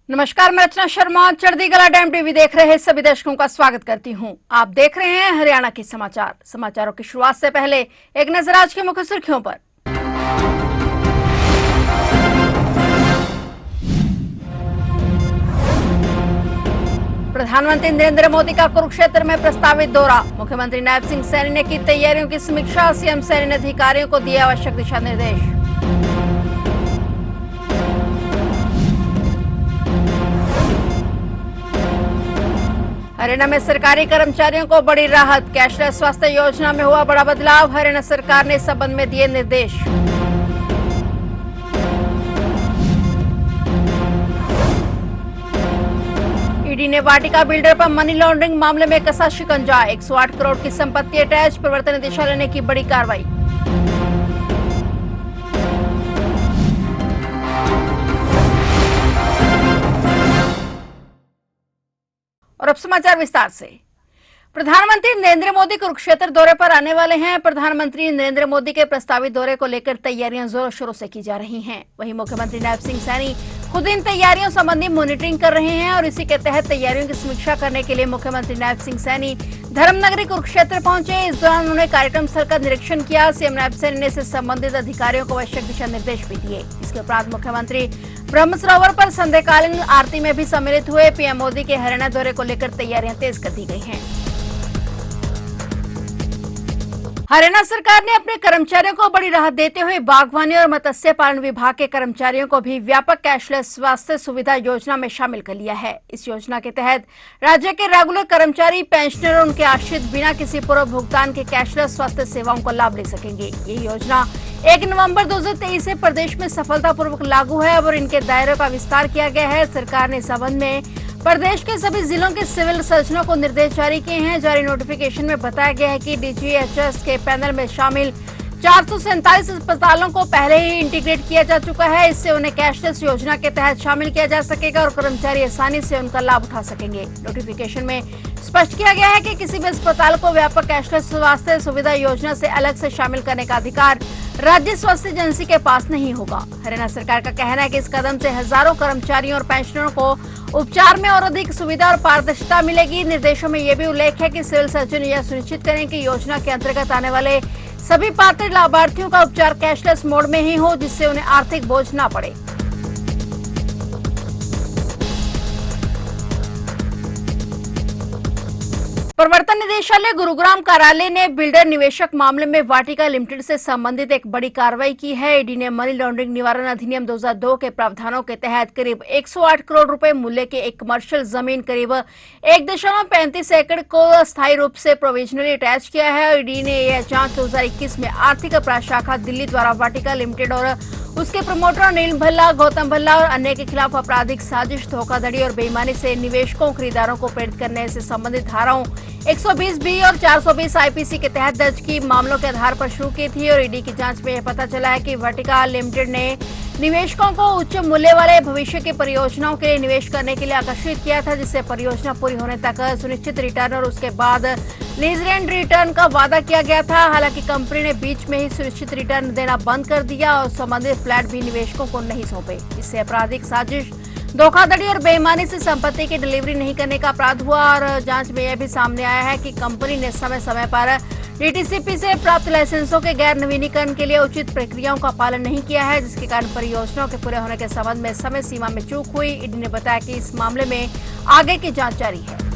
नमस्कार, मैं रचना शर्मा चढ़ती कला टाइम टीवी देख रहे सभी दर्शकों का स्वागत करती हूं। आप देख रहे हैं हरियाणा के समाचार। समाचारों की शुरुआत से पहले एक नजर आज की मुख्य सुर्खियों पर। प्रधानमंत्री नरेंद्र मोदी का कुरुक्षेत्र में प्रस्तावित दौरा। मुख्यमंत्री नायब सिंह सैनी ने की तैयारियों की समीक्षा। सीएम सैनी ने अधिकारियों को दिए आवश्यक दिशा निर्देश। हरियाणा में सरकारी कर्मचारियों को बड़ी राहत। कैशलेस स्वास्थ्य योजना में हुआ बड़ा बदलाव। हरियाणा सरकार ने इस संबंध में दिए निर्देश। ईडी ने वाटिका बिल्डर पर मनी लॉन्ड्रिंग मामले में कसा शिकंजा। 108 करोड़ की संपत्ति अटैच। प्रवर्तन निदेशालय ने की बड़ी कार्रवाई। और अब समाचार विस्तार से। प्रधानमंत्री नरेंद्र मोदी कुरुक्षेत्र दौरे पर आने वाले हैं। प्रधानमंत्री नरेंद्र मोदी के प्रस्तावित दौरे को लेकर तैयारियां जोरों शोरों से की जा रही हैं। वहीं मुख्यमंत्री नायब सिंह सैनी खुद इन तैयारियों संबंधी मॉनिटरिंग कर रहे हैं और इसी के तहत तैयारियों की समीक्षा करने के लिए मुख्यमंत्री नायब सिंह सैनी धर्मनगरी कुरुक्षेत्र पहुंचे। इस दौरान उन्होंने कार्यक्रम स्थल का निरीक्षण किया। सीएम नायब सैनी ने इससे संबंधित अधिकारियों को आवश्यक दिशा निर्देश भी दिए। इसके उपरांत मुख्यमंत्री ब्रह्म सरोवर पर संध्याकालीन आरती में भी सम्मिलित हुए। पीएम मोदी के हरियाणा दौरे को लेकर तैयारियां तेज कर दी गई हैं। हरियाणा सरकार ने अपने कर्मचारियों को बड़ी राहत देते हुए बागवानी और मत्स्य पालन विभाग के कर्मचारियों को भी व्यापक कैशलेस स्वास्थ्य सुविधा योजना में शामिल कर लिया है। इस योजना के तहत राज्य के रेगुलर कर्मचारी, पेंशनर और उनके आश्रित बिना किसी पूर्व भुगतान के कैशलेस स्वास्थ्य सेवाओं का लाभ ले सकेंगे। ये योजना 1 नवंबर 2023 से प्रदेश में सफलतापूर्वक लागू है और इनके दायरे का विस्तार किया गया है। सरकार ने इस संबंध में प्रदेश के सभी जिलों के सिविल सर्जनों को निर्देश जारी किए हैं। जारी नोटिफिकेशन में बताया गया है कि डीजीएचएस के पैनल में शामिल 447 अस्पतालों को पहले ही इंटीग्रेट किया जा चुका है। इससे उन्हें कैशलेस योजना के तहत शामिल किया जा सकेगा और कर्मचारी आसानी से उनका लाभ उठा सकेंगे। नोटिफिकेशन में स्पष्ट किया गया है कि किसी भी अस्पताल को व्यापक कैशलेस स्वास्थ्य सुविधा योजना से अलग से शामिल करने का अधिकार राज्य स्वास्थ्य एजेंसी के पास नहीं होगा। हरियाणा सरकार का कहना है कि इस कदम से हजारों कर्मचारियों और पेंशनरों को उपचार में और अधिक सुविधा और पारदर्शिता मिलेगी। निर्देशों में यह भी उल्लेख है कि सिविल सर्जन यह सुनिश्चित करें कि योजना के अंतर्गत आने वाले सभी पात्र लाभार्थियों का उपचार कैशलेस मोड में ही हो, जिससे उन्हें आर्थिक बोझ न पड़े। प्रवर्तन निदेशालय गुरुग्राम कार्यालय ने बिल्डर निवेशक मामले में वाटिका लिमिटेड से संबंधित एक बड़ी कार्रवाई की है। ईडी ने मनी लॉन्ड्रिंग निवारण अधिनियम 2002 के प्रावधानों के तहत करीब 108 करोड़ रुपए मूल्य के एक कमर्शियल जमीन करीब 1.35 एकड़ को अस्थायी रूप से प्रोविजनली अटैच किया है। ईडी ने यह जांच 2021 में आर्थिक अपराध शाखा दिल्ली द्वारा वाटिका लिमिटेड और उसके प्रमोटर नील भल्ला, गौतम भल्ला और अन्य के खिलाफ आपराधिक साजिश, धोखाधड़ी और बेईमानी से निवेशकों, खरीदारों को प्रेरित करने से संबंधित धाराओं 120B और 420 आईपीसी के तहत दर्ज की मामलों के आधार पर शुरू की थी। और ईडी की जांच में यह पता चला है कि वाटिका लिमिटेड ने निवेशकों को उच्च मूल्य वाले भविष्य की परियोजनाओं के लिए निवेश करने के लिए आकर्षित किया था, जिससे परियोजना पूरी होने तक सुनिश्चित रिटर्न और उसके बाद लीज रेंट रिटर्न का वादा किया गया था। हालांकि कंपनी ने बीच में ही सुनिश्चित रिटर्न देना बंद कर दिया और संबंधित फ्लैट भी निवेशकों को नहीं सौंपे। इससे आपराधिक साजिश, धोखाधड़ी और बेईमानी से संपत्ति की डिलीवरी नहीं करने का अपराध हुआ। और जांच में यह भी सामने आया है कि कंपनी ने समय समय पर डीटीसीपी से प्राप्त लाइसेंसों के गैर नवीनीकरण के लिए उचित प्रक्रियाओं का पालन नहीं किया है, जिसके कारण परियोजनाओं के पूरे होने के संबंध में समय सीमा में चूक हुई। ईडी ने बताया कि इस मामले में आगे की जांच जारी है।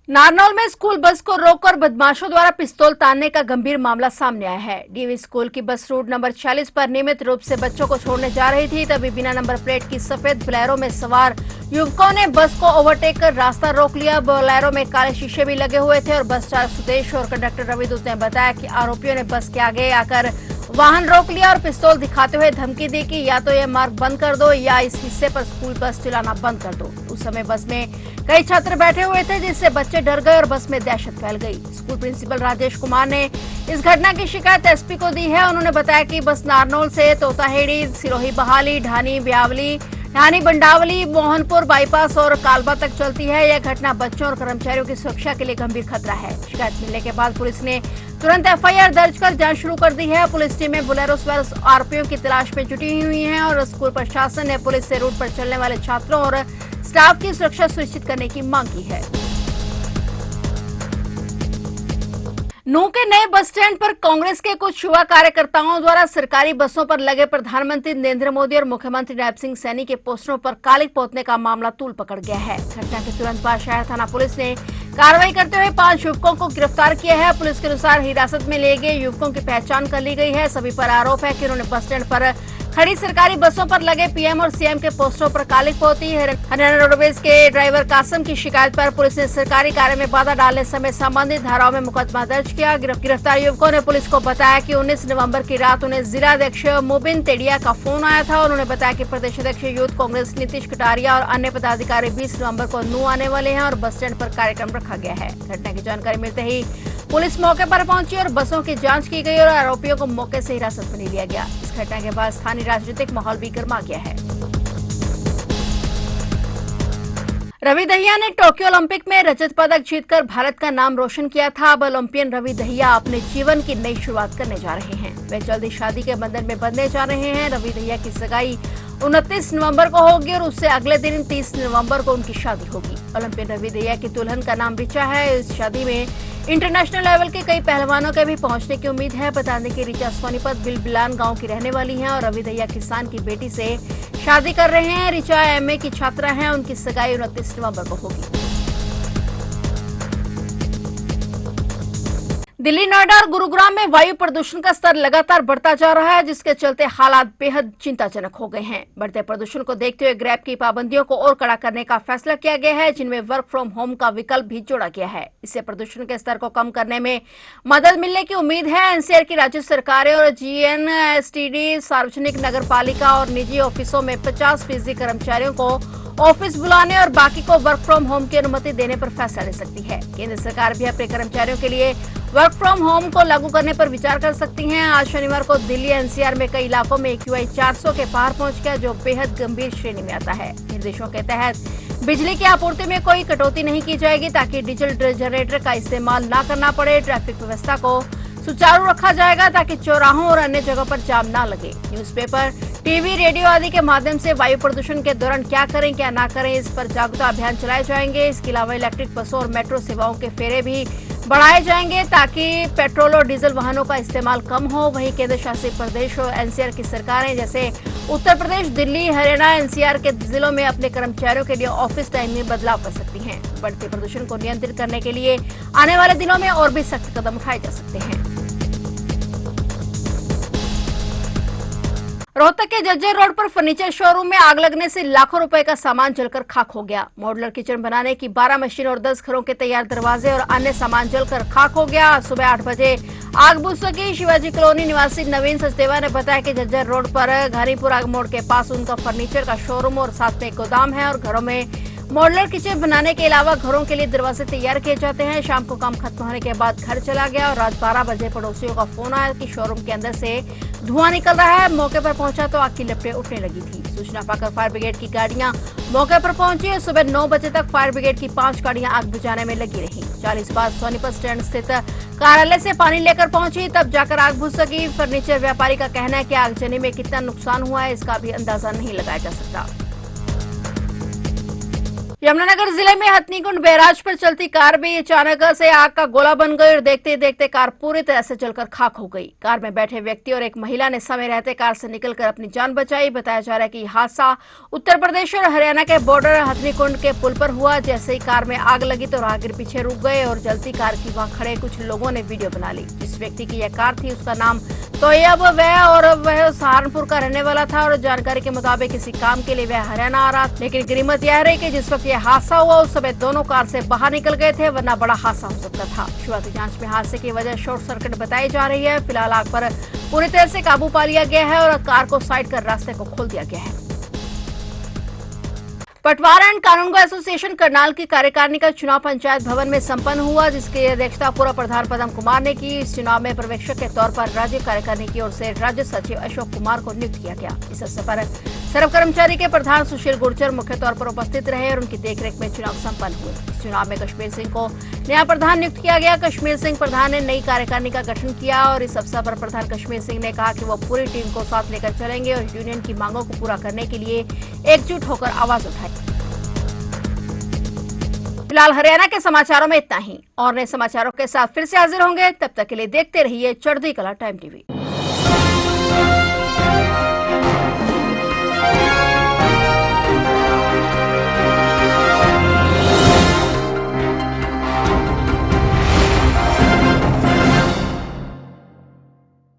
नारनौल में स्कूल बस को रोककर बदमाशों द्वारा पिस्तौल तानने का गंभीर मामला सामने आया है। डीवी स्कूल की बस रूट नंबर 46 पर नियमित रूप से बच्चों को छोड़ने जा रही थी, तभी बिना नंबर प्लेट की सफेद बोलेरो में सवार युवकों ने बस को ओवरटेक कर रास्ता रोक लिया। बोलेरो में काले शीशे भी लगे हुए थे और बस चालक सुदेश और कंडक्टर रविदूत ने बताया कि आरोपियों ने बस के आगे आकर वाहन रोक लिया और पिस्तौल दिखाते हुए धमकी दी कि या तो यह मार्ग बंद कर दो या इस हिस्से पर स्कूल बस चलाना बंद कर दो। उस समय बस में कई छात्र बैठे हुए थे, जिससे बच्चे डर गए और बस में दहशत फैल गई। स्कूल प्रिंसिपल राजेश कुमार ने इस घटना की शिकायत एसपी को दी है। उन्होंने बताया कि बस नारनौल से तोताहेड़ी, सिरोही बहाली, ढानी, ब्यावली, यानी बंडावली मोहनपुर बाईपास और कालबा तक चलती है। यह घटना बच्चों और कर्मचारियों की सुरक्षा के लिए गंभीर खतरा है। शिकायत मिलने के बाद पुलिस ने तुरंत एफआईआर दर्ज कर जांच शुरू कर दी है। पुलिस टीमें बोलेरो सवार आरोपियों की तलाश में जुटी हुई हैं और स्कूल प्रशासन ने पुलिस से रूट पर चलने वाले छात्रों और स्टाफ की सुरक्षा सुनिश्चित करने की मांग की है। नूंह के नए बस स्टैंड पर कांग्रेस के कुछ युवा कार्यकर्ताओं द्वारा सरकारी बसों पर लगे प्रधानमंत्री नरेंद्र मोदी और मुख्यमंत्री नायब सिंह सैनी के पोस्टरों पर कालिख पोतने का मामला तूल पकड़ गया है। घटना के तुरंत बाद शहर थाना पुलिस ने कार्रवाई करते हुए 5 युवकों को गिरफ्तार किया है। पुलिस के अनुसार हिरासत में लिए गए युवकों की पहचान कर ली गई है। सभी पर आरोप है कि उन्होंने बस स्टैंड पर खड़ी सरकारी बसों पर लगे पीएम और सीएम के पोस्टरों पर कालिख पोती। हरियाणा रोडवेज के ड्राइवर कासम की शिकायत पर पुलिस ने सरकारी कार्य में बाधा डालने समेत संबंधित धाराओं में मुकदमा दर्ज किया। गिरफ्तार युवकों ने पुलिस को बताया कि 19 नवंबर की रात उन्हें जिला अध्यक्ष मुबिन तेडिया का फोन आया था। उन्होंने बताया कि प्रदेश अध्यक्ष यूथ कांग्रेस नीतीश कटारिया और अन्य पदाधिकारी 20 नवंबर को नूंह आने वाले हैं और बस स्टैंड पर कार्यक्रम रखा गया है। घटना की जानकारी मिलते ही पुलिस मौके पर पहुंची और बसों की जांच की गई और आरोपियों को मौके से हिरासत में ले लिया गया। इस घटना के बाद स्थानीय राजनीतिक माहौल भी गर्मा गया है। रवि दहिया ने टोक्यो ओलंपिक में रजत पदक जीतकर भारत का नाम रोशन किया था। अब ओलंपियन रवि दहिया अपने जीवन की नई शुरुआत करने जा रहे हैं। वे जल्दी शादी के बंधन में बंधने जा रहे हैं। रवि दहिया की सगाई 29 नवंबर को होगी और उससे अगले दिन 30 नवंबर को उनकी शादी होगी। ओलंपियन रवि दहिया की दुल्हन का नाम रिचा है। इस शादी में इंटरनेशनल लेवल के कई पहलवानों के भी पहुंचने की उम्मीद है। बता दें कि रिचा सोनीपत बिलबिलान गांव की रहने वाली हैं और रवि दहिया किसान की बेटी से शादी कर रहे हैं। रिचा एमए की छात्रा हैं। उनकी सगाई 29 नवंबर को होगी। दिल्ली, नोएडा और गुरुग्राम में वायु प्रदूषण का स्तर लगातार बढ़ता जा रहा है, जिसके चलते हालात बेहद चिंताजनक हो गए हैं। बढ़ते प्रदूषण को देखते हुए ग्रैब की पाबंदियों को और कड़ा करने का फैसला किया गया है, जिनमें वर्क फ्रॉम होम का विकल्प भी जोड़ा गया है। इससे प्रदूषण के स्तर को कम करने में मदद मिलने की उम्मीद है। एनसीआर की राज्य सरकारें और जीएनएसटीडी सार्वजनिक नगरपालिका और निजी ऑफिसों में 50% कर्मचारियों को ऑफिस बुलाने और बाकी को वर्क फ्रॉम होम की अनुमति देने पर फैसला ले सकती है। केंद्र सरकार भी अपने कर्मचारियों के लिए वर्क फ्रॉम होम को लागू करने पर विचार कर सकती है। आज शनिवार को दिल्ली एनसीआर में कई इलाकों में AQI 400 के पार पहुंच गया, जो बेहद गंभीर श्रेणी में आता है। निर्देशों के तहत बिजली की आपूर्ति में कोई कटौती नहीं की जाएगी ताकि डीजल जनरेटर का इस्तेमाल न करना पड़े। ट्रैफिक व्यवस्था को सुचारू रखा जाएगा ताकि चौराहों और अन्य जगहों पर जाम न लगे। न्यूज़पेपर, टीवी, रेडियो आदि के माध्यम से वायु प्रदूषण के दौरान क्या करें क्या ना करें, इस पर जागरूकता अभियान चलाए जाएंगे। इसके अलावा इलेक्ट्रिक बसों और मेट्रो सेवाओं के फेरे भी बढ़ाए जाएंगे ताकि पेट्रोल और डीजल वाहनों का इस्तेमाल कम हो। वहीं केंद्र शासित प्रदेश और एनसीआर की सरकारें जैसे उत्तर प्रदेश, दिल्ली, हरियाणा, एनसीआर के जिलों में अपने कर्मचारियों के लिए ऑफिस टाइम में बदलाव कर सकती हैं। बढ़ते प्रदूषण को नियंत्रित करने के लिए आने वाले दिनों में और भी सख्त कदम उठाए जा सकते हैं। रोहतक के जज्जर रोड पर फर्नीचर शोरूम में आग लगने से लाखों रुपए का सामान जलकर खाक हो गया। मॉड्यूलर किचन बनाने की 12 मशीन और 10 घरों के तैयार दरवाजे और अन्य सामान जलकर खाक हो गया। सुबह 8 बजे आग बुझ सकी। शिवाजी कॉलोनी निवासी नवीन सचदेवा ने बताया कि जज्जर रोड पर घानीपुरा मोड़ के पास उनका फर्नीचर का शोरूम और साथ में एक गोदाम है और घरों में मॉड्यूलर किचन बनाने के अलावा घरों के लिए दरवाजे तैयार किए जाते हैं। शाम को काम खत्म होने के बाद घर चला गया और रात 12 बजे पड़ोसियों का फोन आया कि शोरूम के अंदर से धुआं निकल रहा है। मौके पर पहुंचा तो आग की लपटें उठने लगी थी। सूचना पाकर फायर ब्रिगेड की गाड़ियां मौके पर पहुंची और सुबह 9 बजे तक फायर ब्रिगेड की 5 गाड़ियां आग बुझाने में लगी रही। 40 बार सोनीपत स्टैंड स्थित कार्यालय से पानी लेकर पहुंची, तब जाकर आग बुझ सकी। फर्नीचर व्यापारी का कहना है कि आगजनी में कितना नुकसान हुआ है इसका भी अंदाजा नहीं लगाया जा सकता। यमुनानगर जिले में हथनीकुंड बैराज पर चलती कार भी अचानक से आग का गोला बन गई और देखते देखते कार पूरी तरह से जलकर खाक हो गई। कार में बैठे व्यक्ति और एक महिला ने समय रहते कार से निकलकर अपनी जान बचाई। बताया जा रहा है कि यह हादसा उत्तर प्रदेश और हरियाणा के बॉर्डर हथनीकुंड के पुल पर हुआ। जैसे ही कार में आग लगी तो राहगीर पीछे रुक गए और जलती कार की वहां खड़े कुछ लोगों ने वीडियो बना ली। जिस व्यक्ति की यह कार थी उसका नाम तोयब वह सहारनपुर का रहने वाला था और जानकारी के मुताबिक किसी काम के लिए वह हरियाणा आ रहा था। लेकिन गनीमत यह रही कि जिस वक्त यह हादसा हुआ उस समय दोनों कार से बाहर निकल गए थे, वरना बड़ा हादसा हो सकता था। शुरुआती जांच में हादसे की वजह शॉर्ट सर्किट बताई जा रही है। फिलहाल आग पर पूरी तरह से काबू पा लिया गया है और कार को साइड कर रास्ते को खोल दिया गया है। पटवार एंड कानूनगो एसोसिएशन करनाल की कार्यकारिणी का चुनाव पंचायत भवन में संपन्न हुआ, जिसकी अध्यक्षता पूर्व प्रधान पदम कुमार ने की। इस चुनाव में पर्यवेक्षक के तौर पर राज्य कार्यकारिणी की ओर से राज्य सचिव अशोक कुमार को नियुक्त किया गया। इस अवसर पर सर्व कर्मचारी के प्रधान सुशील गुर्जर मुख्य तौर पर उपस्थित रहे और उनकी देखरेख में चुनाव संपन्न हुए। इस चुनाव में कश्मीर सिंह को नया प्रधान नियुक्त किया गया। कश्मीर सिंह प्रधान ने नई कार्यकारिणी का गठन किया और इस अवसर पर प्रधान कश्मीर सिंह ने कहा कि वो पूरी टीम को साथ लेकर चलेंगे और यूनियन की मांगों को पूरा करने के लिए एकजुट होकर आवाज उठाएंगे। फिलहाल हरियाणा के समाचारों में इतना ही। और नए समाचारों के साथ फिर से हाजिर होंगे, तब तक के लिए देखते रहिए चढ़ती कला टाइम टीवी।